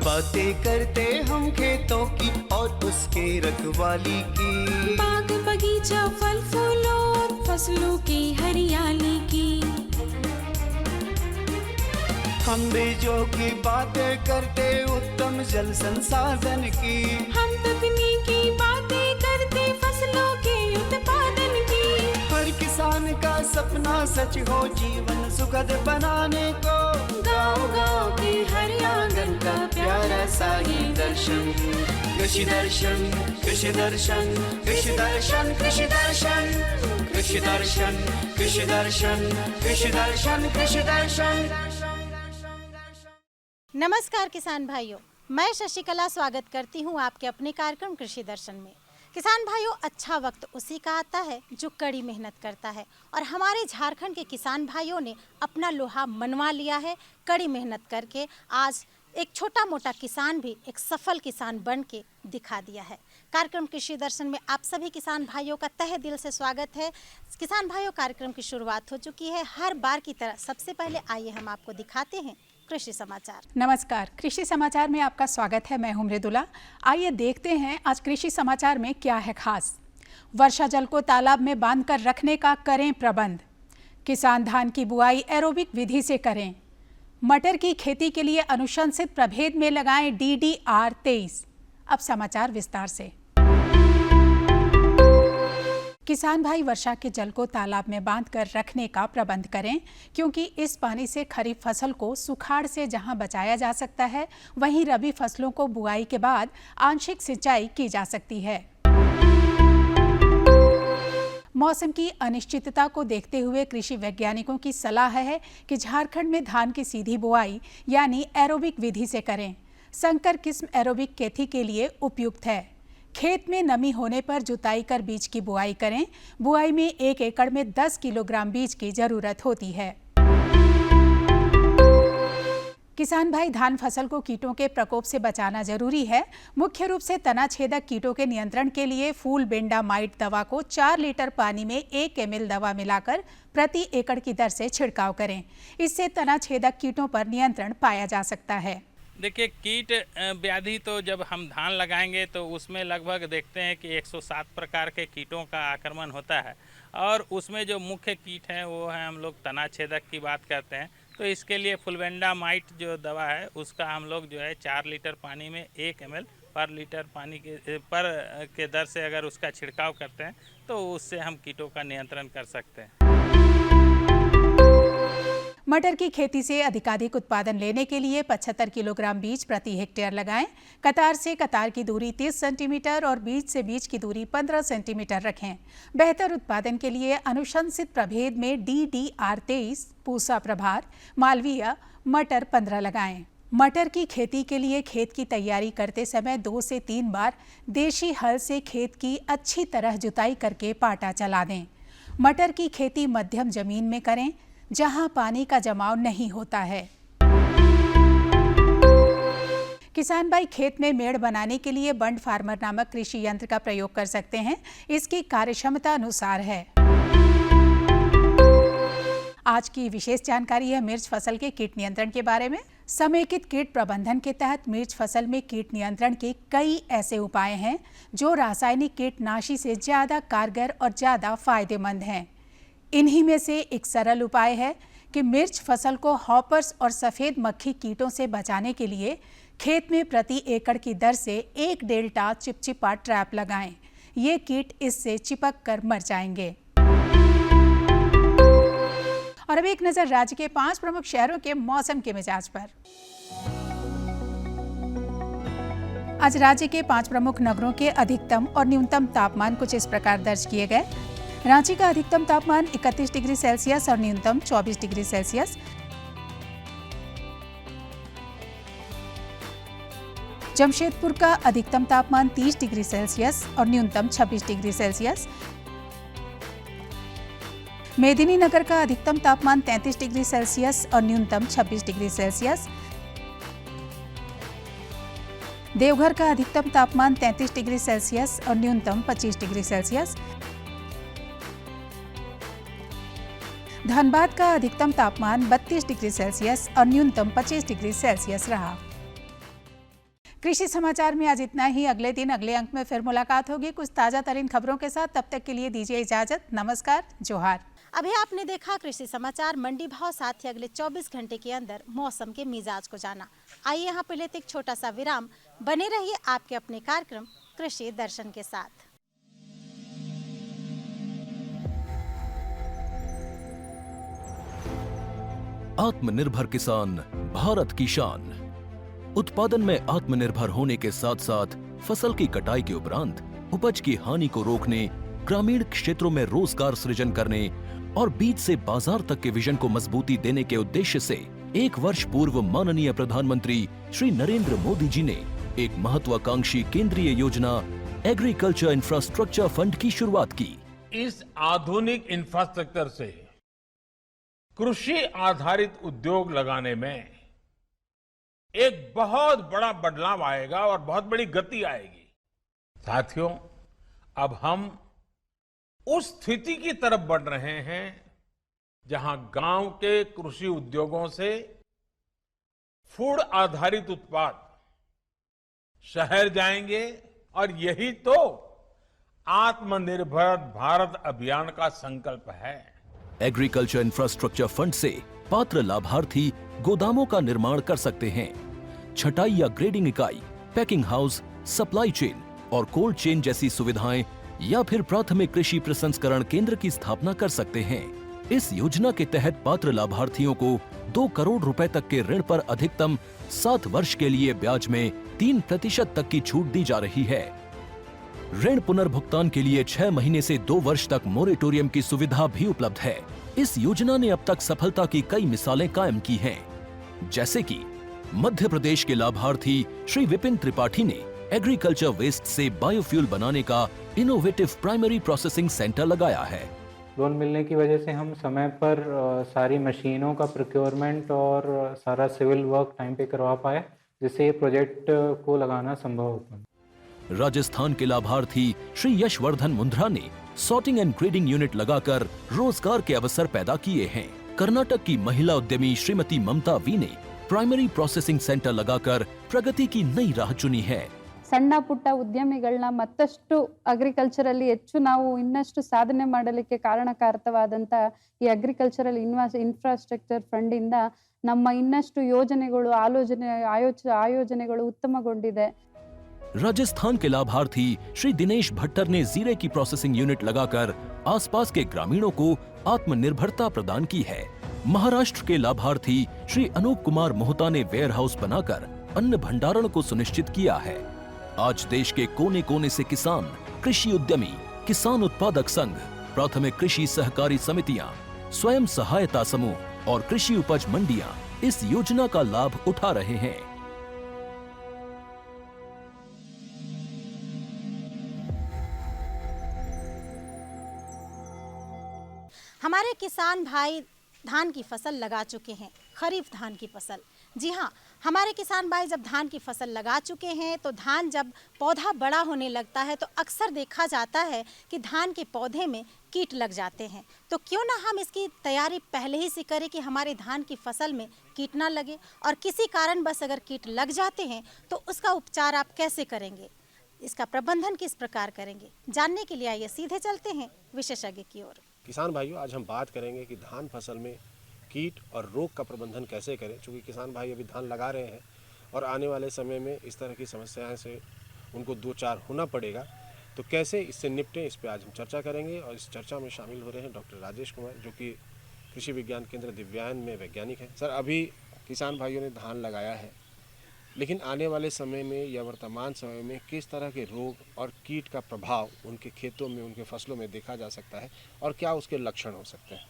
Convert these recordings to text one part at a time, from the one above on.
बातें करते हम खेतों की और उसके रखवाली की, बाग बगीचा फल फूलों और फसलों की हरियाली की। हम बीजों की बातें करते उत्तम जल संसाधन की, हम तकनीकी बातें करते फसलों के उत्पादन की। हर किसान का सपना सच हो जीवन सुखद बनाने को, गाँव-गाँव के हर आंगन का प्यारा सा ये दर्शन। कृषि दर्शन, कृषि दर्शन, कृषि दर्शन, कृषि दर्शन, कृषि दर्शन, कृषि दर्शन, कृषि दर्शन, कृषि दर्शन। नमस्कार किसान भाइयों, मैं शशिकला स्वागत करती हूँ आपके अपने कार्यक्रम कृषि दर्शन में। किसान भाइयों, अच्छा वक्त उसी का आता है जो कड़ी मेहनत करता है, और हमारे झारखंड के किसान भाइयों ने अपना लोहा मनवा लिया है। कड़ी मेहनत करके आज एक छोटा मोटा किसान भी एक सफल किसान बन के दिखा दिया है। कार्यक्रम कृषि दर्शन में आप सभी किसान भाइयों का तहे दिल से स्वागत है। किसान भाइयों, कार्यक्रम की शुरुआत हो चुकी है। हर बार की तरह सबसे पहले आइए हम आपको दिखाते हैं कृषि समाचार। नमस्कार, कृषि समाचार में आपका स्वागत है। मैं हूं मृदुला। आइए देखते हैं आज कृषि समाचार में क्या है खास। वर्षा जल को तालाब में बांधकर रखने का करें प्रबंध। किसान धान की बुआई एरोबिक विधि से करें। मटर की खेती के लिए अनुशंसित प्रभेद में लगाएं DDR 23। अब समाचार विस्तार से। किसान भाई वर्षा के जल को तालाब में बांधकर रखने का प्रबंध करें, क्योंकि इस पानी से खरीफ फसल को सुखाड़ से जहां बचाया जा सकता है, वहीं रबी फसलों को बुआई के बाद आंशिक सिंचाई की जा सकती है। मौसम की अनिश्चितता को देखते हुए कृषि वैज्ञानिकों की सलाह है कि झारखंड में धान की सीधी बुआई यानी एरोबिक विधि से करें। संकर किस्म एरोबिक खेती के लिए उपयुक्त है। खेत में नमी होने पर जुताई कर बीज की बुआई करें। बुआई में 1 एकड़ में 10 किलोग्राम बीज की जरूरत होती है। किसान भाई, धान फसल को कीटों के प्रकोप से बचाना जरूरी है। मुख्य रूप से तना छेदक कीटों के नियंत्रण के लिए फूल बेंडामाइट दवा को 4 लीटर पानी में 1 ml दवा मिलाकर प्रति एकड़ की दर से छिड़काव करें। इससे तना छेदक कीटों पर नियंत्रण पाया जा सकता है। देखिए, कीट व्याधि तो जब हम धान लगाएंगे तो उसमें लगभग देखते हैं कि 107 प्रकार के कीटों का आक्रमण होता है, और उसमें जो मुख्य कीट हैं वो है, हम लोग तना छेदक की बात करते हैं। तो इसके लिए फुलबेंडामाइट जो दवा है उसका हम लोग जो है 4 लीटर पानी में 1 ml पर लीटर पानी के दर से अगर उसका छिड़काव करते हैं तो उससे हम कीटों का नियंत्रण कर सकते हैं। मटर की खेती से अधिकाधिक उत्पादन लेने के लिए 75 किलोग्राम बीज प्रति हेक्टेयर लगाएं। कतार से कतार की दूरी 30 सेंटीमीटर और बीज से बीज की दूरी 15 सेंटीमीटर रखें। बेहतर उत्पादन के लिए अनुशंसित प्रभेद में DDR 23, पूसा प्रभार, मालवीय, मटर 15 लगाएं। मटर की खेती के लिए खेत की तैयारी करते समय 2 से 3 बार देशी हल से खेत की अच्छी तरह जुताई करके पाटा चला दें। मटर की खेती मध्यम जमीन में करें, जहां पानी का जमाव नहीं होता है। किसान भाई खेत में मेड़ बनाने के लिए बंड फार्मर नामक कृषि यंत्र का प्रयोग कर सकते हैं। इसकी कार्यक्षमता अनुसार है। आज की विशेष जानकारी है मिर्च फसल के कीट नियंत्रण के बारे में। समेकित कीट प्रबंधन के तहत मिर्च फसल में कीट नियंत्रण के कई ऐसे उपाय हैं जो रासायनिक कीटनाशी से ज्यादा कारगर और ज्यादा फायदेमंद हैं। इन्हीं में से एक सरल उपाय है कि मिर्च फसल को हॉपर्स और सफ़ेद मक्खी कीटों से बचाने के लिए खेत में प्रति एकड़ की दर से 1 डेल्टा चिपचिपा ट्रैप लगाएं। ये कीट इससे चिपक कर मर जाएंगे। और अब एक नज़र राज्य के 5 प्रमुख शहरों के मौसम के मिजाज पर। आज राज्य के 5 प्रमुख नगरों के अधिकतम और न्यूनतम तापमान कुछ इस प्रकार दर्ज किए गए। रांची का अधिकतम तापमान 31 डिग्री सेल्सियस और न्यूनतम 24 डिग्री सेल्सियस। जमशेदपुर का अधिकतम तापमान 30 डिग्री सेल्सियस और न्यूनतम 26 डिग्री सेल्सियस। मेदिनीनगर का अधिकतम तापमान 33 डिग्री सेल्सियस और न्यूनतम 26 डिग्री सेल्सियस। देवघर का अधिकतम तापमान 33 डिग्री सेल्सियस और न्यूनतम 25 डिग्री सेल्सियस। धनबाद का अधिकतम तापमान 32 डिग्री सेल्सियस और न्यूनतम 25 डिग्री सेल्सियस रहा। कृषि समाचार में आज इतना ही। अगले दिन अगले अंक में फिर मुलाकात होगी कुछ ताज़ा तरीन खबरों के साथ। तब तक के लिए दीजिए इजाजत। नमस्कार, जोहार। अभी आपने देखा कृषि समाचार, मंडी भाव, साथ ही अगले 24 घंटे के अंदर मौसम के मिजाज को जाना। आइए यहाँ पे लेते एक छोटा सा विराम। बने रहिए आपके अपने कार्यक्रम कृषि दर्शन के साथ। आत्मनिर्भर किसान भारत की शान। उत्पादन में आत्मनिर्भर होने के साथ साथ फसल की कटाई के उपरांत उपज की हानि को रोकने, ग्रामीण क्षेत्रों में रोजगार सृजन करने और बीज से बाजार तक के विजन को मजबूती देने के उद्देश्य से 1 वर्ष पूर्व माननीय प्रधानमंत्री श्री नरेंद्र मोदी जी ने एक महत्वाकांक्षी केंद्रीय योजना एग्रीकल्चर इंफ्रास्ट्रक्चर फंड की शुरुआत की। इस आधुनिक इंफ्रास्ट्रक्चर से कृषि आधारित उद्योग लगाने में एक बहुत बड़ा बदलाव आएगा और बहुत बड़ी गति आएगी। साथियों, अब हम उस स्थिति की तरफ बढ़ रहे हैं जहां गांव के कृषि उद्योगों से फूड आधारित उत्पाद शहर जाएंगे और यही तो आत्मनिर्भर भारत अभियान का संकल्प है। एग्रीकल्चर इंफ्रास्ट्रक्चर फंड से पात्र लाभार्थी गोदामों का निर्माण कर सकते हैं, छटाई या ग्रेडिंग इकाई, पैकिंग हाउस, सप्लाई चेन और कोल्ड चेन जैसी सुविधाएं या फिर प्राथमिक कृषि प्रसंस्करण केंद्र की स्थापना कर सकते हैं। इस योजना के तहत पात्र लाभार्थियों को 2 करोड़ रुपए तक के ऋण पर अधिकतम 7 वर्ष के लिए ब्याज में 3% तक की छूट दी जा रही है। ऋण पुनर्भुगतान के लिए 6 महीने से 2 वर्ष तक मोरेटोरियम की सुविधा भी उपलब्ध है। इस योजना ने अब तक सफलता की कई मिसालें कायम की हैं, जैसे कि मध्य प्रदेश के लाभार्थी श्री विपिन त्रिपाठी ने एग्रीकल्चर वेस्ट से बायोफ्यूल बनाने का इनोवेटिव प्राइमरी प्रोसेसिंग सेंटर लगाया है। लोन मिलने की वजह से हम समय पर सारी मशीनों का प्रोक्योरमेंट और सारा सिविल वर्क टाइम पे करवा पाए, जिससे ये प्रोजेक्ट को लगाना संभव हो पाया। राजस्थान के लाभार्थी श्री यशवर्धन मुंद्रा ने सॉर्टिंग एंड ग्रेडिंग यूनिट लगाकर रोजगार के अवसर पैदा किए हैं। कर्नाटक की महिला उद्यमी श्रीमती ममता वी ने प्राइमरी प्रोसेसिंग सेंटर लगाकर प्रगति की नई राह चुनी है। ಸಣ್ಣ ಪುಟ್ಟ ಉದ್ಯಮಿಗಳನ್ನ ಮತ್ತಷ್ಟು ಅಗ್ರಿಕಲ್ಚರಲ್ಲಿ ಹೆಚ್ಚು ನಾವು ಇನ್ನಷ್ಟು ಸಾಧನೆ ಮಾಡಲಿಕ್ಕೆ ಕಾರಣಕಾರಕವಾದಂತ ಈ ಅಗ್ರಿಕಲ್ಚರಲ್ ಇನ್ಫ್ರಾಸ್ಟ್ರಕ್ಚರ್ ಫಂಡ್ ಇಂದ ನಮ್ಮ ಇನ್ನಷ್ಟು ಯೋಜನೆಗಳು ಆಯೋಜನೆಗಳು ಉತ್ತಮಗೊಂಡಿದೆ। राजस्थान के लाभार्थी श्री दिनेश भट्टर ने जीरे की प्रोसेसिंग यूनिट लगाकर आसपास के ग्रामीणों को आत्मनिर्भरता प्रदान की है। महाराष्ट्र के लाभार्थी श्री अनूप कुमार मोहता ने वेयर हाउस बनाकर अन्न भंडारण को सुनिश्चित किया है। आज देश के कोने कोने से किसान, कृषि उद्यमी, किसान उत्पादक संघ, प्राथमिक कृषि सहकारी समितियां, स्वयं सहायता समूह और कृषि उपज मंडियां इस योजना का लाभ उठा रहे हैं। हमारे किसान भाई धान की फसल लगा चुके हैं, खरीफ धान की फसल। जी हाँ, हमारे किसान भाई जब धान की फसल लगा चुके हैं तो धान जब पौधा बड़ा होने लगता है तो अक्सर देखा जाता है कि धान के पौधे में कीट लग जाते हैं। तो क्यों ना हम इसकी तैयारी पहले ही से करें कि हमारे धान की फसल में कीट ना लगे, और किसी कारण बस अगर कीट लग जाते हैं तो उसका उपचार आप कैसे करेंगे, इसका प्रबंधन किस प्रकार करेंगे, जानने के लिए आइए सीधे चलते हैं विशेषज्ञ की ओर। किसान भाइयों, आज हम बात करेंगे कि धान फसल में कीट और रोग का प्रबंधन कैसे करें, क्योंकि किसान भाई अभी धान लगा रहे हैं और आने वाले समय में इस तरह की समस्याएं से उनको 2-4 होना पड़ेगा। तो कैसे इससे निपटें, इस पे आज हम चर्चा करेंगे। और इस चर्चा में शामिल हो रहे हैं डॉक्टर राजेश कुमार, जो कि कृषि विज्ञान केंद्र दिव्यायन में वैज्ञानिक हैं। सर, अभी किसान भाइयों ने धान लगाया है, लेकिन आने वाले समय में या वर्तमान समय में किस तरह के रोग और कीट का प्रभाव उनके खेतों में, उनके फसलों में देखा जा सकता है और क्या उसके लक्षण हो सकते हैं?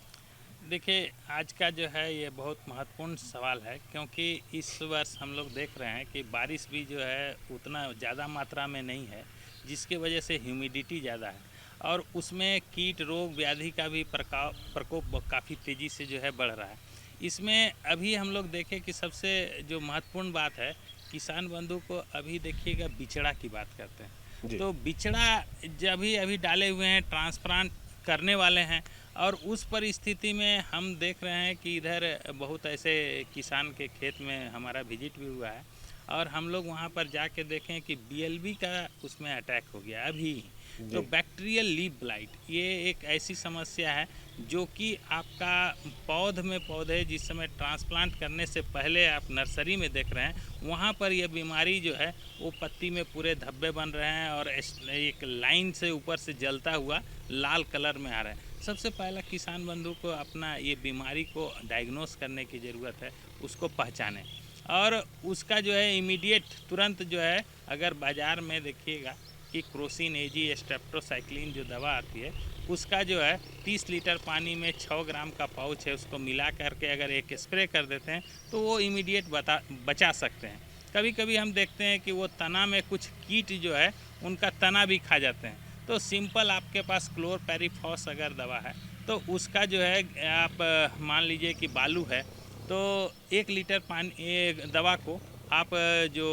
देखिए, आज का जो है ये बहुत महत्वपूर्ण सवाल है, क्योंकि इस वर्ष हम लोग देख रहे हैं कि बारिश भी जो है उतना ज़्यादा मात्रा में नहीं है, जिसकी वजह से ह्यूमिडिटी ज़्यादा है और उसमें कीट रोग व्याधि का भी प्रकोप काफ़ी तेज़ी से जो है बढ़ रहा है। इसमें अभी हम लोग देखें कि सबसे जो महत्वपूर्ण बात है, किसान बंधु को अभी देखिएगा बिचड़ा की बात करते हैं, तो बिचड़ा जब अभी डाले हुए हैं, ट्रांसप्लांट करने वाले हैं और उस परिस्थिति में हम देख रहे हैं कि इधर बहुत ऐसे किसान के खेत में हमारा विजिट भी हुआ है और हम लोग वहाँ पर जाके देखें कि BLB का उसमें अटैक हो गया अभी। तो बैक्टीरियल लीफ ब्लाइट ये एक ऐसी समस्या है जो कि आपका पौधे जिस समय ट्रांसप्लांट करने से पहले आप नर्सरी में देख रहे हैं वहाँ पर यह बीमारी जो है वो पत्ती में पूरे धब्बे बन रहे हैं और एक लाइन से ऊपर से जलता हुआ लाल कलर में आ रहा है। सबसे पहला किसान बंधु को अपना ये बीमारी को डायग्नोस करने की ज़रूरत है, उसको पहचानें और उसका जो है इमीडिएट तुरंत जो है अगर बाज़ार में देखिएगा कि क्रोसिन एजी स्ट्रेप्टोसाइक्लिन जो दवा आती है उसका जो है 30 लीटर पानी में 6 ग्राम का पाउच है, उसको मिला करके अगर एक स्प्रे कर देते हैं तो वो इमीडिएट बचा सकते हैं। कभी कभी हम देखते हैं कि वो तना में कुछ कीट जो है उनका तना भी खा जाते हैं, तो सिंपल आपके पास क्लोरपेरिफॉस अगर दवा है तो उसका जो है आप मान लीजिए कि बालू है तो 1 लीटर पानी दवा को आप जो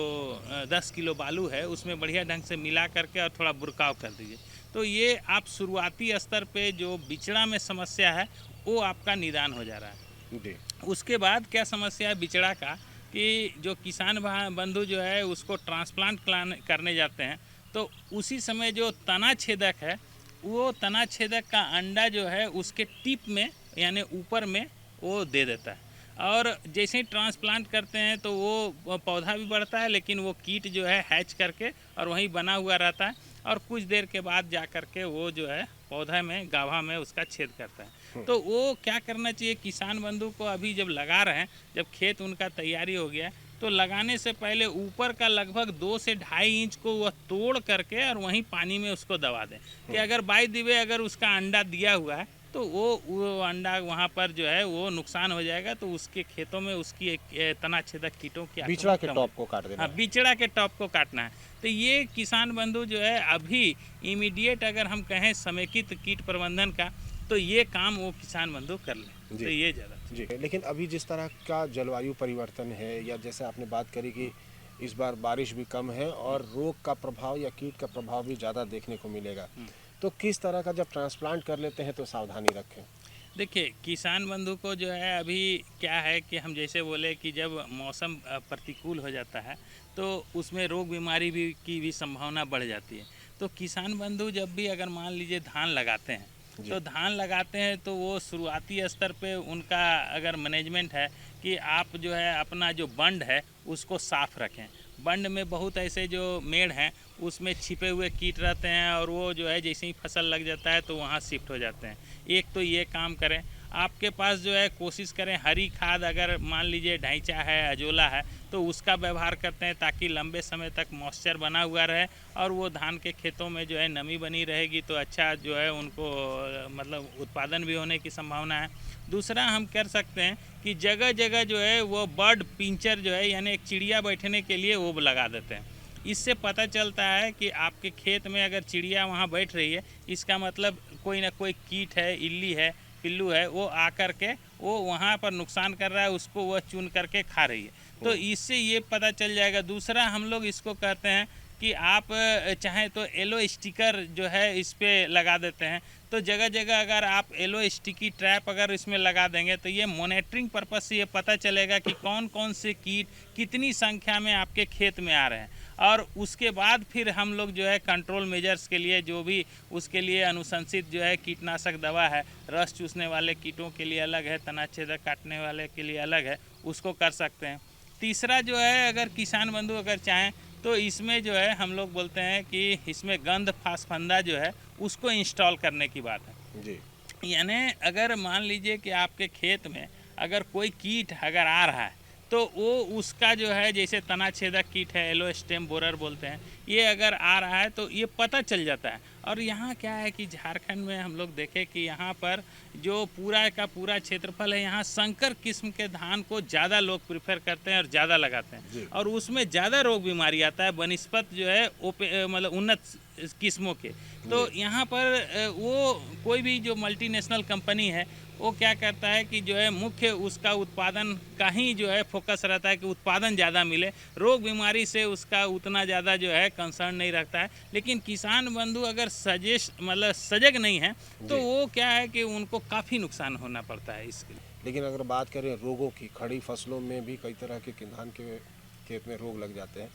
10 किलो बालू है उसमें बढ़िया ढंग से मिला करके और थोड़ा बुरकाव कर दीजिए। तो ये आप शुरुआती स्तर पे जो बिचड़ा में समस्या है वो आपका निदान हो जा रहा है जी। उसके बाद क्या समस्या है बिचड़ा का कि जो किसान बंधु जो है उसको ट्रांसप्लांट करने जाते हैं तो उसी समय जो तना छेदक है वो तना छेदक का अंडा जो है उसके टिप में यानी ऊपर में वो दे देता है और जैसे ही ट्रांसप्लांट करते हैं तो वो पौधा भी बढ़ता है लेकिन वो कीट जो है हैच करके और वहीं बना हुआ रहता है और कुछ देर के बाद जा कर के वो जो है पौधा में गाभा में उसका छेद करता है। तो वो क्या करना चाहिए किसान बंधु को अभी जब लगा रहे हैं, जब खेत उनका तैयारी हो गया तो लगाने से पहले ऊपर का लगभग 2 से 2.5 इंच को वह तोड़ करके और वहीं पानी में उसको दबा दें कि अगर बाय द वे अगर उसका अंडा दिया हुआ है तो वो अंडा वहाँ पर जो है वो नुकसान हो जाएगा, तो उसके खेतों में उसकी एक तना छेदक कीटों की बिचड़ा के टॉप को काट देना। हाँ, बिचड़ा के टॉप को काटना है। तो ये किसान बंधु जो है अभी इमीडिएट अगर हम कहें समेकित कीट प्रबंधन का तो ये काम वो किसान बंधु कर लें तो ये ज़्यादा जी। लेकिन अभी जिस तरह का जलवायु परिवर्तन है या जैसे आपने बात करी कि इस बार बारिश भी कम है और रोग का प्रभाव या कीट का प्रभाव भी ज़्यादा देखने को मिलेगा, तो किस तरह का जब ट्रांसप्लांट कर लेते हैं तो सावधानी रखें? देखिए किसान बंधु को जो है अभी क्या है कि हम जैसे बोले कि जब मौसम प्रतिकूल हो जाता है तो उसमें रोग बीमारी की भी संभावना बढ़ जाती है। तो किसान बंधु जब भी अगर मान लीजिए धान लगाते हैं तो धान लगाते हैं तो वो शुरुआती स्तर पे उनका अगर मैनेजमेंट है कि आप जो है अपना जो बंड है उसको साफ़ रखें। बंड में बहुत ऐसे जो मेड़ हैं उसमें छिपे हुए कीट रहते हैं और वो जो है जैसे ही फसल लग जाता है तो वहाँ शिफ्ट हो जाते हैं। एक तो ये काम करें। आपके पास जो है कोशिश करें हरी खाद अगर मान लीजिए ढैंचा है अजोला है तो उसका व्यवहार करते हैं ताकि लंबे समय तक मॉइस्चर बना हुआ रहे और वो धान के खेतों में जो है नमी बनी रहेगी तो अच्छा जो है उनको मतलब उत्पादन भी होने की संभावना है। दूसरा हम कर सकते हैं कि जगह जगह जो है वो बर्ड पिंचर जो है यानी एक चिड़िया बैठने के लिए वो लगा देते हैं। इससे पता चलता है कि आपके खेत में अगर चिड़िया वहाँ बैठ रही है इसका मतलब कोई ना कोई कीट है, इल्ली है, पिल्लू है, वो आकर के वो वहाँ पर नुकसान कर रहा है, उसको वह चुन करके खा रही है। तो इससे ये पता चल जाएगा। दूसरा हम लोग इसको कहते हैं कि आप चाहें तो येलो स्टिकर जो है इस पर लगा देते हैं। तो जगह जगह अगर आप येलो स्टिकी ट्रैप अगर इसमें लगा देंगे तो ये मॉनिटरिंग पर्पस से ये पता चलेगा कि कौन कौन से कीट कितनी संख्या में आपके खेत में आ रहे हैं और उसके बाद फिर हम लोग जो है कंट्रोल मेजर्स के लिए जो भी उसके लिए अनुशंसित जो है कीटनाशक दवा है, रस चूसने वाले कीटों के लिए अलग है, तनाछेदक काटने वाले के लिए अलग है, उसको कर सकते हैं। तीसरा जो है अगर किसान बंधु अगर चाहें तो इसमें जो है हम लोग बोलते हैं कि इसमें गंध फास्फंदा जो है उसको इंस्टॉल करने की बात है जी। यानी अगर मान लीजिए कि आपके खेत में अगर कोई कीट अगर आ रहा है तो वो उसका जो है जैसे तना छेदक कीट है, येलो स्टेम बोरर बोलते हैं, ये अगर आ रहा है तो ये पता चल जाता है। और यहाँ क्या है कि झारखंड में हम लोग देखें कि यहाँ पर जो पूरा का पूरा क्षेत्रफल है यहाँ संकर किस्म के धान को ज़्यादा लोग प्रेफर करते हैं और ज़्यादा लगाते हैं और उसमें ज़्यादा रोग बीमारी आता है बनस्पत जो है मतलब उन्नत किस्मों के। तो यहाँ पर वो कोई भी जो मल्टीनेशनल कंपनी है वो क्या करता है कि जो है मुख्य उसका उत्पादन का ही जो है फोकस रहता है कि उत्पादन ज़्यादा मिले, रोग बीमारी से उसका उतना ज़्यादा जो है कंसर्न नहीं रखता है। लेकिन किसान बंधु अगर सजग नहीं है तो वो क्या है कि उनको काफ़ी नुकसान होना पड़ता है इसके लिए। लेकिन अगर बात करें रोगों की, खड़ी फसलों में भी कई तरह के धान के खेत में रोग लग जाते हैं,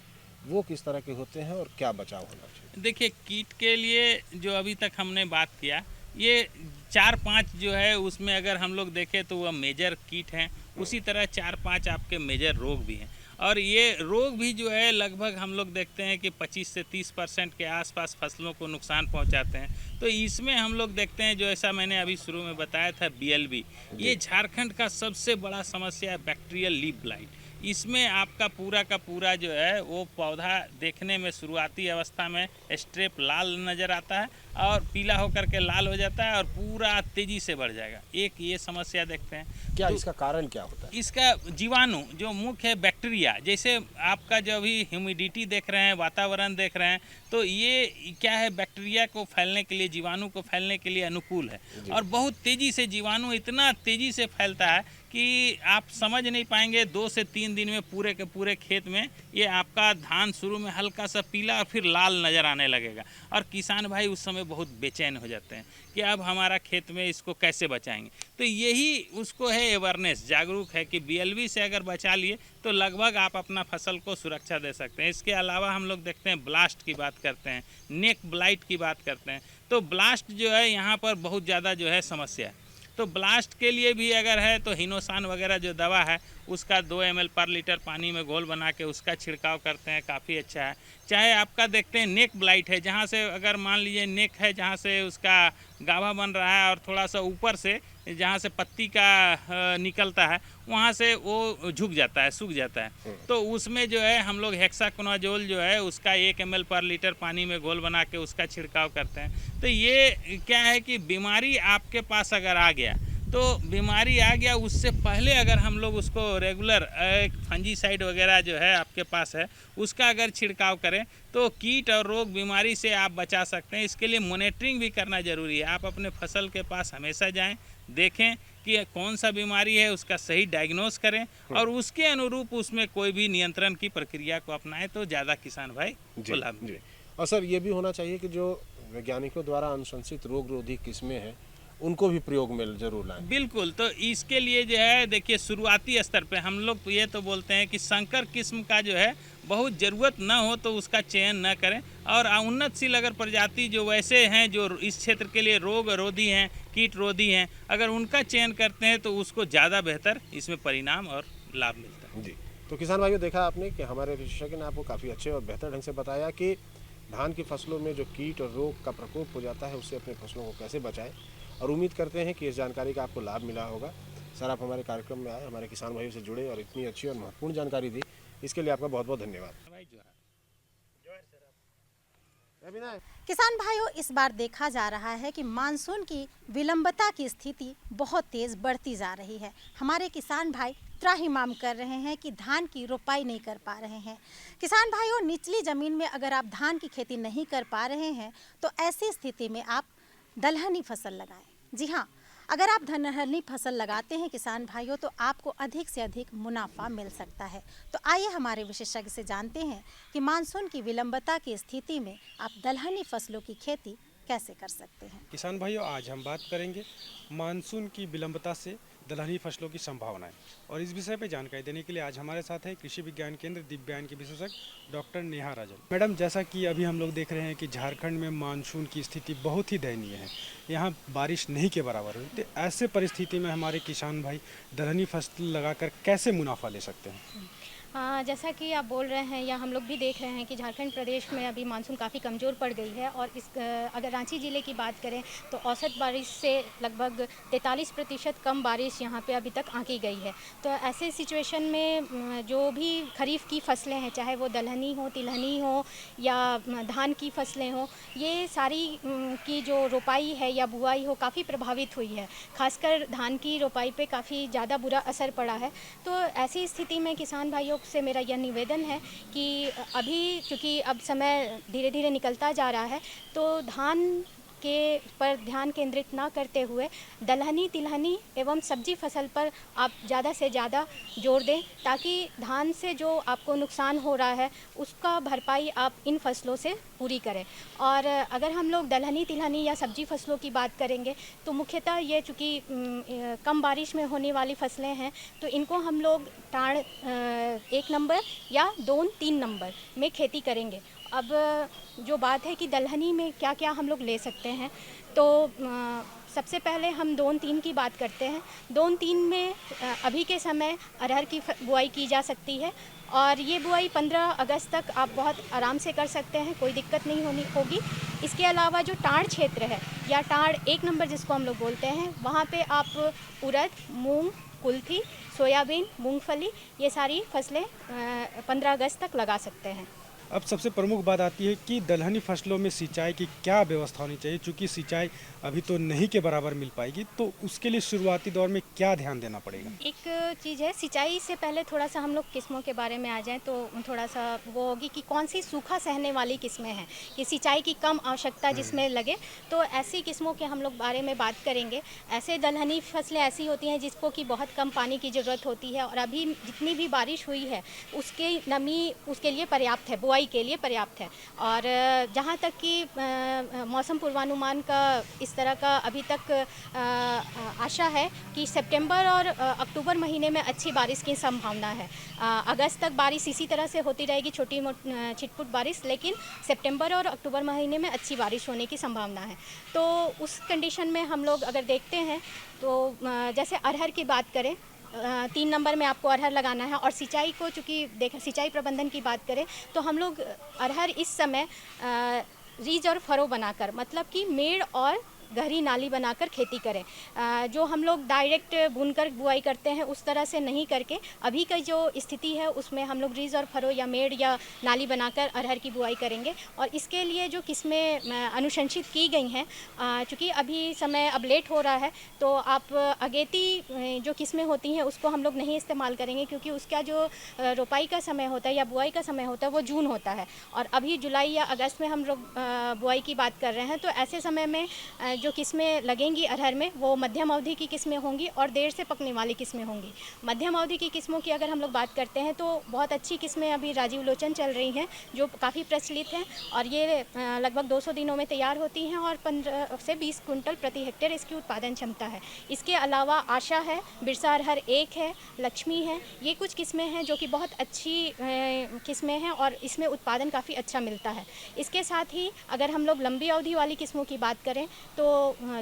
वो किस तरह के होते हैं और क्या बचाव होना चाहिए? देखिए, कीट के लिए जो अभी तक हमने बात किया, ये 4-5 जो है उसमें अगर हम लोग देखें तो वह मेजर कीट हैं, उसी तरह 4-5 आपके मेजर रोग भी हैं। और ये रोग भी जो है लगभग हम लोग देखते हैं कि 25 से 30% के आसपास फसलों को नुकसान पहुंचाते हैं। तो इसमें हम लोग देखते हैं, जो ऐसा मैंने अभी शुरू में बताया था BLB, ये झारखंड का सबसे बड़ा समस्या है, बैक्टीरियल लीफ ब्लाइट। इसमें आपका पूरा का पूरा जो है वो पौधा देखने में शुरुआती अवस्था में स्ट्रेप लाल नज़र आता है और पीला होकर के लाल हो जाता है और पूरा तेज़ी से बढ़ जाएगा। एक ये समस्या देखते हैं। क्या इसका कारण क्या होता है? इसका जीवाणु जो मुख्य है बैक्टीरिया, जैसे आपका जो भी ह्यूमिडिटी देख रहे हैं, वातावरण देख रहे हैं, तो ये क्या है, बैक्टीरिया को फैलने के लिए, जीवाणु को फैलने के लिए अनुकूल है। और बहुत तेज़ी से जीवाणु इतना तेज़ी से फैलता है कि आप समझ नहीं पाएंगे, 2 से 3 दिन में पूरे के पूरे खेत में ये आपका धान शुरू में हल्का सा पीला और फिर लाल नज़र आने लगेगा। और किसान भाई उस समय बहुत बेचैन हो जाते हैं कि अब हमारा खेत में इसको कैसे बचाएंगे। तो यही उसको है अवेयरनेस, जागरूक है कि BLB से अगर बचा लिए तो लगभग आप अपना फसल को सुरक्षा दे सकते हैं। इसके अलावा हम लोग देखते हैं ब्लास्ट की बात करते हैं, नेक ब्लाइट की बात करते हैं। तो ब्लास्ट जो है यहाँ पर बहुत ज़्यादा जो है समस्या है। तो ब्लास्ट के लिए भी अगर है तो हिनोसान वगैरह जो दवा है उसका 2 ml पर लीटर पानी में घोल बना के उसका छिड़काव करते हैं, काफ़ी अच्छा है। चाहे आपका देखते हैं नेक ब्लाइट है, जहाँ से अगर मान लीजिए नेक है, जहाँ से उसका गाभा बन रहा है और थोड़ा सा ऊपर से जहाँ से पत्ती का निकलता है वहाँ से वो झुक जाता है, सूख जाता है। तो उसमें जो है हम लोग हेक्साकोनाजोल जो है उसका 1 ml पर लीटर पानी में घोल बना के उसका छिड़काव करते हैं। तो ये क्या है कि बीमारी आपके पास अगर आ गया तो बीमारी आ गया, उससे पहले अगर हम लोग उसको रेगुलर एक फंजीसाइड वगैरह जो है आपके पास है उसका अगर छिड़काव करें तो कीट और रोग बीमारी से आप बचा सकते हैं। इसके लिए मॉनिटरिंग भी करना ज़रूरी है। आप अपने फसल के पास हमेशा जाएं, देखें कि कौन सा बीमारी है, उसका सही डायग्नोस करें और उसके अनुरूप उसमें कोई भी नियंत्रण की प्रक्रिया को अपनाएं तो ज़्यादा किसान भाई को लाभ मिले। और सर ये भी होना चाहिए कि जो वैज्ञानिकों द्वारा अनुशंसित रोग रोधी किस्में हैं उनको भी प्रयोग में जरूर लाएं। बिल्कुल। तो इसके लिए जो है देखिए, शुरुआती स्तर पे हम लोग ये तो बोलते हैं कि संकर किस्म का जो है बहुत ज़रूरत ना हो तो उसका चयन न करें, और उन्नतशील अगर प्रजाति जो वैसे हैं जो इस क्षेत्र के लिए रोग रोधी हैं, कीट रोधी हैं, अगर उनका चयन करते हैं तो उसको ज़्यादा बेहतर इसमें परिणाम और लाभ मिलता है। जी, तो किसान भाइयों, देखा आपने कि हमारे विशेषज्ञ ने आपको काफ़ी अच्छे और बेहतर ढंग से बताया कि धान की फसलों में जो कीट और रोग का प्रकोप हो जाता है उससे अपने फसलों को कैसे बचाएं, और उम्मीद करते हैं कि इस जानकारी का आपको लाभ मिला होगा। सर, आप हमारे कार्यक्रम में आए, हमारे किसान भाइयों से जुड़े और इतनी अच्छी और महत्वपूर्ण जानकारी दी, इसके लिए आपका बहुत बहुत धन्यवाद। किसान भाइयों, इस बार देखा जा रहा है कि मानसून की विलंबता की स्थिति बहुत तेज बढ़ती जा रही है। हमारे किसान भाई त्राहिमाम कर रहे हैं कि धान की रोपाई नहीं कर पा रहे हैं। किसान भाइयों, निचली ज़मीन में अगर आप धान की खेती नहीं कर पा रहे हैं तो ऐसी स्थिति में आप दलहनी फसल लगाएं। जी हाँ, अगर आप दलहनी फसल लगाते हैं किसान भाइयों तो आपको अधिक से अधिक मुनाफा मिल सकता है। तो आइए हमारे विशेषज्ञ से जानते हैं कि मानसून की विलंबता की स्थिति में आप दलहनी फसलों की खेती कैसे कर सकते हैं। किसान भाइयों, आज हम बात करेंगे मानसून की विलंबता से दलहनी फसलों की संभावनाएं, और इस विषय पर जानकारी देने के लिए आज हमारे साथ है कृषि विज्ञान केंद्र दिव्यांग की विशेषज्ञ डॉक्टर नेहा राजन। मैडम, जैसा कि अभी हम लोग देख रहे हैं कि झारखंड में मानसून की स्थिति बहुत ही दयनीय है, यहाँ बारिश नहीं के बराबर हुई। तो ऐसे परिस्थिति में हमारे किसान भाई दलहनी फसल लगाकर कैसे मुनाफा ले सकते हैं? जैसा कि आप बोल रहे हैं या हम लोग भी देख रहे हैं कि झारखंड प्रदेश में अभी मानसून काफ़ी कमज़ोर पड़ गई है, और इस अगर रांची ज़िले की बात करें तो औसत बारिश से लगभग 43% कम बारिश यहाँ पे अभी तक आंकी गई है। तो ऐसे सिचुएशन में जो भी खरीफ की फसलें हैं, चाहे वो दलहनी हो, तिलहनी हो या धान की फसलें हो, ये सारी की जो रोपाई है या बुआई हो काफ़ी प्रभावित हुई है। खासकर धान की रोपाई पे काफ़ी ज़्यादा बुरा असर पड़ा है। तो ऐसी स्थिति में किसान भाइयों से मेरा यह निवेदन है कि अभी चूँकि अब समय धीरे धीरे निकलता जा रहा है, तो धान के पर ध्यान केंद्रित ना करते हुए दलहनी तिलहनी एवं सब्जी फसल पर आप ज़्यादा से ज़्यादा जोर दें, ताकि धान से जो आपको नुकसान हो रहा है उसका भरपाई आप इन फसलों से पूरी करें। और अगर हम लोग दलहनी तिलहनी या सब्जी फसलों की बात करेंगे तो मुख्यतः ये चूँकि कम बारिश में होने वाली फसलें हैं, तो इनको हम लोग टाण 1 नंबर या 2-3 नंबर में खेती करेंगे। अब जो बात है कि दलहनी में क्या क्या हम लोग ले सकते हैं, तो सबसे पहले हम 2-3 की बात करते हैं। 2-3 में अभी के समय अरहर की बुआई की जा सकती है और ये बुआई 15 अगस्त तक आप बहुत आराम से कर सकते हैं, कोई दिक्कत नहीं होगी। इसके अलावा जो टाड़ क्षेत्र है या टाड़ 1 नंबर जिसको हम लोग बोलते हैं, वहाँ पे आप उड़द, मूंग, कुल्थी, सोयाबीन, मूंगफली ये सारी फसलें 15 अगस्त तक लगा सकते हैं। अब सबसे प्रमुख बात आती है कि दलहनी फसलों में सिंचाई की क्या व्यवस्था होनी चाहिए, क्योंकि सिंचाई अभी तो नहीं के बराबर मिल पाएगी, तो उसके लिए शुरुआती दौर में क्या ध्यान देना पड़ेगा? एक चीज़ है, सिंचाई से पहले थोड़ा सा हम लोग किस्मों के बारे में आ जाएं तो थोड़ा सा वो होगी कि कौन सी सूखा सहने वाली किस्में हैं कि सिंचाई की कम आवश्यकता जिसमें लगे, तो ऐसी किस्मों के हम लोग बारे में बात करेंगे। ऐसे दलहनी फसलें ऐसी होती हैं जिसको कि बहुत कम पानी की ज़रूरत होती है और अभी जितनी भी बारिश हुई है उसकी नमी उसके लिए पर्याप्त है, बुआई के लिए पर्याप्त है। और जहाँ तक कि मौसम पूर्वानुमान का इस तरह का अभी तक आशा है कि सितंबर और अक्टूबर महीने में अच्छी बारिश की संभावना है। अगस्त तक बारिश इसी तरह से होती रहेगी, छोटी छिटपुट बारिश, लेकिन सितंबर और अक्टूबर महीने में अच्छी बारिश होने की संभावना है। तो उस कंडीशन में हम लोग अगर देखते हैं तो जैसे अरहर की बात करें, 3 नंबर में आपको अरहर लगाना है। और सिंचाई को चूँकि सिंचाई प्रबंधन की बात करें तो हम लोग अरहर इस समय रीज और फरो बनाकर, मतलब कि मेड़ और गहरी नाली बनाकर खेती करें। जो हम लोग डायरेक्ट बुनकर बुआई करते हैं उस तरह से नहीं करके अभी की जो स्थिति है उसमें हम लोग रीज और फरो या मेड़ या नाली बनाकर अरहर की बुआई करेंगे। और इसके लिए जो किस्में अनुशंसित की गई हैं, चूँकि अभी समय अब लेट हो रहा है तो आप अगेती जो किस्में होती हैं उसको हम लोग नहीं इस्तेमाल करेंगे, क्योंकि उसका जो रोपाई का समय होता है या बुआई का समय होता है वो जून होता है और अभी जुलाई या अगस्त में हम लोग बुआई की बात कर रहे हैं। तो ऐसे समय में जो किस्में लगेंगी अरहर में वो मध्यम अवधि की किस्में होंगी और देर से पकने वाली किस्में होंगी। मध्यम अवधि की किस्मों की अगर हम लोग बात करते हैं तो बहुत अच्छी किस्में अभी राजीव लोचन चल रही हैं जो काफ़ी प्रचलित हैं और ये लगभग 200 दिनों में तैयार होती हैं और 15 से 20 कुंटल प्रति हेक्टेयर इसकी उत्पादन क्षमता है। इसके अलावा आशा है, बिरसा अरहर 1 है, लक्ष्मी है, ये कुछ किस्में हैं जो कि बहुत अच्छी किस्में हैं और इसमें उत्पादन काफ़ी अच्छा मिलता है। इसके साथ ही अगर हम लोग लंबी अवधि वाली किस्मों की बात करें तो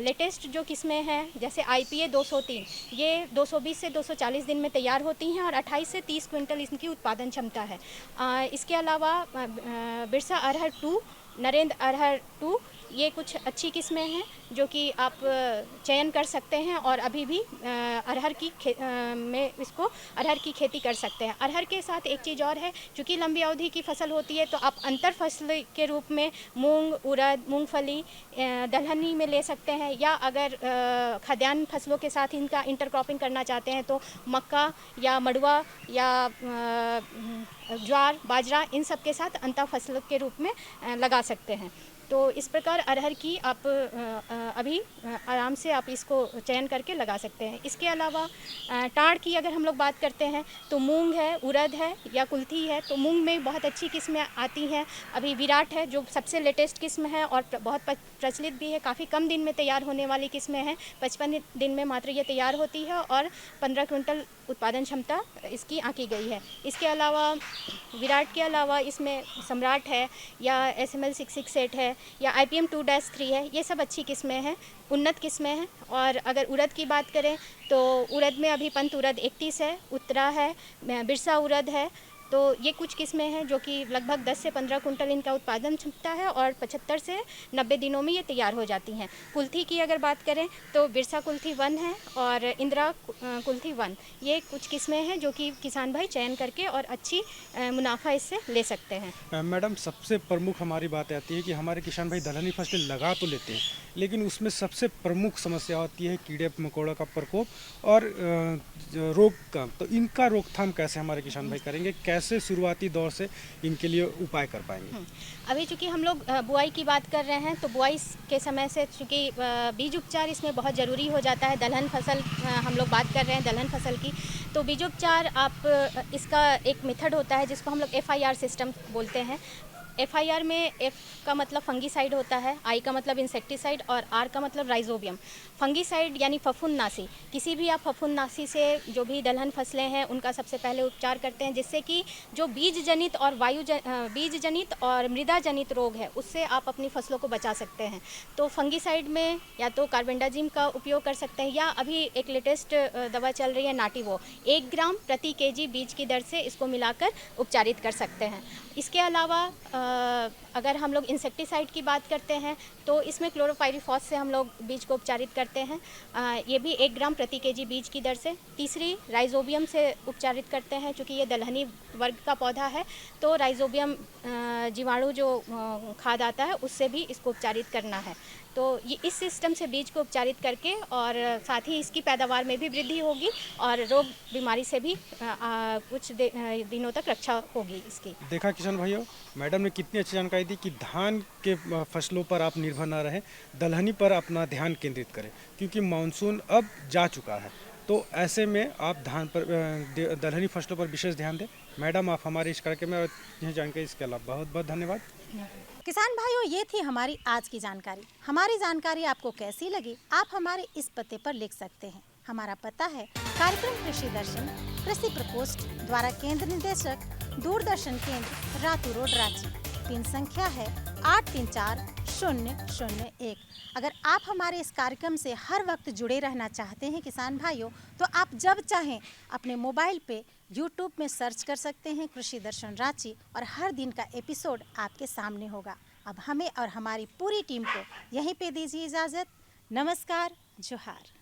लेटेस्ट जो किस्में हैं जैसे IPA 203, ये 220 से 240 दिन में तैयार होती हैं और 28 से 30 क्विंटल इनकी उत्पादन क्षमता है। इसके अलावा बिरसा अरहर 2, नरेंद्र अरहर 2, ये कुछ अच्छी किस्में हैं जो कि आप चयन कर सकते हैं और अभी भी अरहर की खेती कर सकते हैं। अरहर के साथ एक चीज़ और है, चूँकि लंबी अवधि की फसल होती है तो आप अंतर फसल के रूप में मूंग, उड़द, मूंगफली दलहनी में ले सकते हैं, या अगर खाद्यान्न फसलों के साथ इनका इंटरक्रॉपिंग करना चाहते हैं तो मक्का या मड़ुआ या ज्वार, बाजरा, इन सब के साथ अंतर फसल के रूप में लगा सकते हैं। तो इस प्रकार अरहर की आप अभी आराम से आप इसको चयन करके लगा सकते हैं। इसके अलावा टाड़ की अगर हम लोग बात करते हैं तो मूंग है, उड़द है या कुल्थी है। तो मूंग में बहुत अच्छी किस्में आती हैं। अभी विराट है जो सबसे लेटेस्ट किस्म है और बहुत प्रचलित भी है, काफ़ी कम दिन में तैयार होने वाली किस्में हैं। 55 दिन में मात्र ये तैयार होती है और 15 क्विंटल उत्पादन क्षमता इसकी आंकी गई है। इसके अलावा विराट के अलावा इसमें सम्राट है या SML 668 है या IPM 2-3 है, ये सब अच्छी किस्में हैं, उन्नत किस्में हैं। और अगर उड़द की बात करें तो उड़द में अभी पंत उड़द 31 है, उत्तरा है, बिरसा उड़द है, तो ये कुछ किस्में हैं जो कि लगभग 10 से 15 कुंटल इनका उत्पादन क्षमता है और 75 से 90 दिनों में ये तैयार हो जाती हैं। कुल्थी की अगर बात करें तो बिरसा कुल्थी 1 है और इंदिरा कुल्थी 1, ये कुछ किस्में हैं जो कि किसान भाई चयन करके और अच्छी मुनाफा इससे ले सकते हैं। मैडम, सबसे प्रमुख हमारी बात आती है कि हमारे किसान भाई दलहनी फसलें लगा तो लेते हैं, लेकिन उसमें सबसे प्रमुख समस्या होती है कीड़े मकोड़ों का प्रकोप और रोग का। तो इनका रोकथाम कैसे हमारे किसान भाई करेंगे, कैसे शुरुआती दौर से इनके लिए उपाय कर पाएंगे? अभी चूँकि हम लोग बुआई की बात कर रहे हैं तो बुआई के समय से चूँकि बीज उपचार इसमें बहुत ज़रूरी हो जाता है। दलहन फसल हम लोग बात कर रहे हैं दलहन फसल की, तो बीजोपचार आप इसका एक मेथड होता है जिसको हम लोग FIR सिस्टम बोलते हैं। FIR में F का मतलब फंगीसाइड होता है, I का मतलब इंसेक्टिसाइड और R का मतलब राइजोबियम। फंगीसाइड यानी फफूंदनाशी, किसी भी आप फफूंदनाशी से जो भी दलहन फसलें हैं उनका सबसे पहले उपचार करते हैं, जिससे कि जो बीज जनित और बीज जनित और मृदा जनित रोग है उससे आप अपनी फसलों को बचा सकते हैं। तो फंगीसाइड में या तो कार्बेंडाजिम का उपयोग कर सकते हैं या अभी एक लेटेस्ट दवा चल रही है नाटिवो, 1 ग्राम प्रति kg बीज की दर से इसको मिलाकर उपचारित कर सकते हैं। इसके अलावा अगर हम लोग इंसेक्टिसाइड की बात करते हैं तो इसमें क्लोरोपाइरीफॉस से हम लोग बीज को उपचारित करते हैं, ये भी 1 ग्राम प्रति kg बीज की दर से। तीसरी राइजोबियम से उपचारित करते हैं, चूँकि ये दलहनी वर्ग का पौधा है तो राइजोबियम जीवाणु जो खाद आता है उससे भी इसको उपचारित करना है। तो ये इस सिस्टम से बीज को उपचारित करके और साथ ही इसकी पैदावार में भी वृद्धि होगी और रोग बीमारी से भी कुछ दिनों तक रक्षा होगी इसकी। देखा किसान भाइयों, मैडम ने कितनी अच्छी जानकारी दी कि धान के फसलों पर आप निर्भर ना रहें, दलहनी पर अपना ध्यान केंद्रित करें, क्योंकि मानसून अब जा चुका है। तो ऐसे में आप धान पर दलहनी फसलों पर विशेष ध्यान दें। मैडम, आप हमारे इस कार्यक्रम में यह जानकारी इसके अलावा बहुत बहुत धन्यवाद। किसान भाइयों, ये थी हमारी आज की जानकारी। हमारी जानकारी आपको कैसी लगी आप हमारे इस पते पर लिख सकते हैं। हमारा पता है कार्यक्रम कृषि दर्शन, कृषि प्रकोष्ठ द्वारा केंद्र निदेशक, दूरदर्शन केंद्र, रातू रोड, रांची। पिन संख्या है 834001। अगर आप हमारे इस कार्यक्रम से हर वक्त जुड़े रहना चाहते हैं किसान भाइयों, तो आप जब चाहें अपने मोबाइल पे YouTube में सर्च कर सकते हैं कृषि दर्शन रांची और हर दिन का एपिसोड आपके सामने होगा। अब हमें और हमारी पूरी टीम को यहीं पे दीजिए इजाज़त। नमस्कार, जोहार।